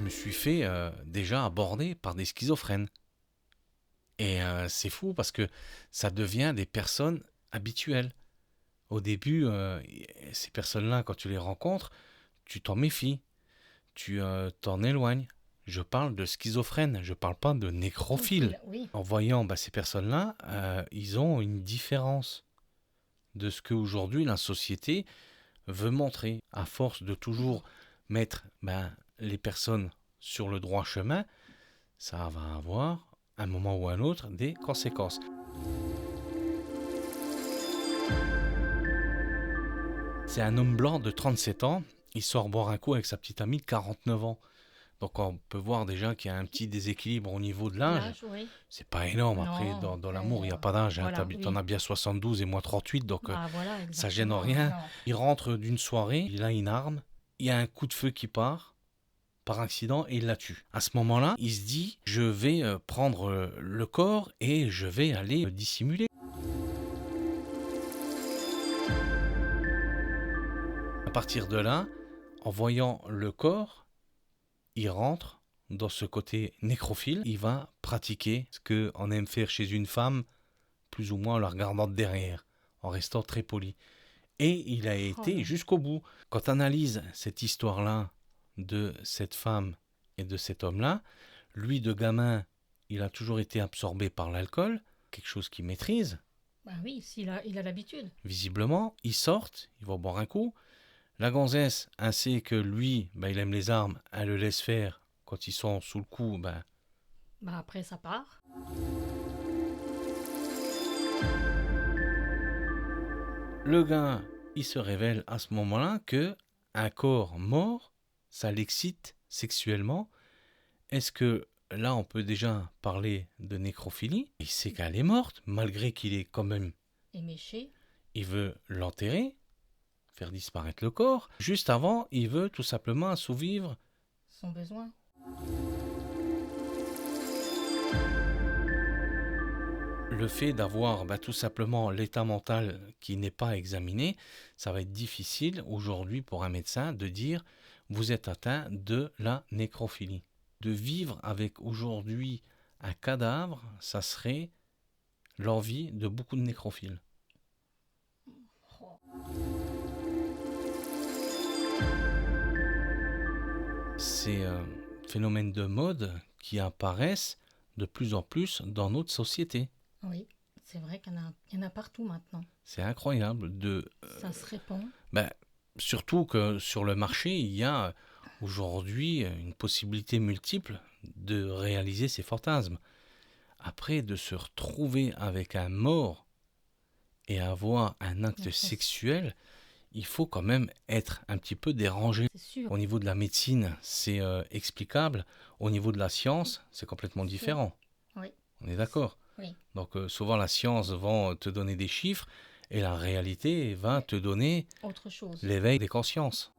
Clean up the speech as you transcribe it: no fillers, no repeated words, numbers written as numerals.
je me suis fait déjà aborder par des schizophrènes. Et c'est fou parce que ça devient des personnes habituelles. Au début, ces personnes-là, quand tu les rencontres, tu t'en méfies, tu t'en éloignes. Je parle de schizophrènes, je parle pas de nécrophiles. Oui. En voyant ces personnes-là, ils ont une différence de ce qu'aujourd'hui la société veut montrer. À force de toujours mettre les personnes sur le droit chemin, ça va avoir, un moment ou un autre, des conséquences. C'est un homme blanc de 37 ans, il sort boire un coup avec sa petite amie de 49 ans. Donc on peut voir déjà qu'il y a un petit déséquilibre au niveau de l'âge. L'âge, oui. C'est pas énorme. Après, Non, dans après, l'amour, il n'y a pas d'âge. Hein. voilà, T'en oui. as bien 72 et moi 38, donc Bah voilà, ça gêne exactement. rien. Non. Il rentre d'une soirée, il a une arme, il y a un coup de feu qui part par accident et il la tue. À ce moment-là, il se dit, je vais prendre le corps et je vais aller le dissimuler. À partir de là, en voyant le corps, il rentre dans ce côté nécrophile. Il va pratiquer ce qu'on aime faire chez une femme, plus ou moins en la regardant de derrière, en restant très poli. Et il a été jusqu'au bout. Quand on analyse cette histoire-là de cette femme et de cet homme-là, lui de gamin, il a toujours été absorbé par l'alcool, quelque chose qu'il maîtrise. Bah oui, il a l'habitude. Visiblement, ils sortent, ils vont boire un coup. La gonzesse, elle sait que lui, il aime les armes, elle le laisse faire. Quand ils sont sous le coup, Bah après, ça part. le gars, il se révèle à ce moment-là que un corps mort, ça l'excite sexuellement. Est-ce que là, on peut déjà parler de nécrophilie? Il sait qu'elle est morte, malgré qu'il est quand même... Éméché. Il veut l'enterrer, faire disparaître le corps. Juste avant, il veut tout simplement assouvir Son besoin. le fait d'avoir tout simplement l'état mental qui n'est pas examiné. Ça va être difficile aujourd'hui pour un médecin de dire vous êtes atteint de la nécrophilie. De vivre avec aujourd'hui un cadavre, ça serait l'envie de beaucoup de nécrophiles. Ces phénomènes de mode qui apparaissent de plus en plus dans notre société. Oui, c'est vrai qu'il y en a partout maintenant. C'est incroyable de... Ça se répand. Surtout que sur le marché, il y a aujourd'hui une possibilité multiple de réaliser ces fantasmes. Après, de se retrouver avec un mort et avoir un acte sexuel, il faut quand même être un petit peu dérangé. C'est sûr. Au niveau de la médecine, c'est explicable. Au niveau de la science, c'est complètement différent. Oui. On est d'accord? Oui. Donc souvent la science va te donner des chiffres et la réalité va te donner autre chose. L'éveil des consciences.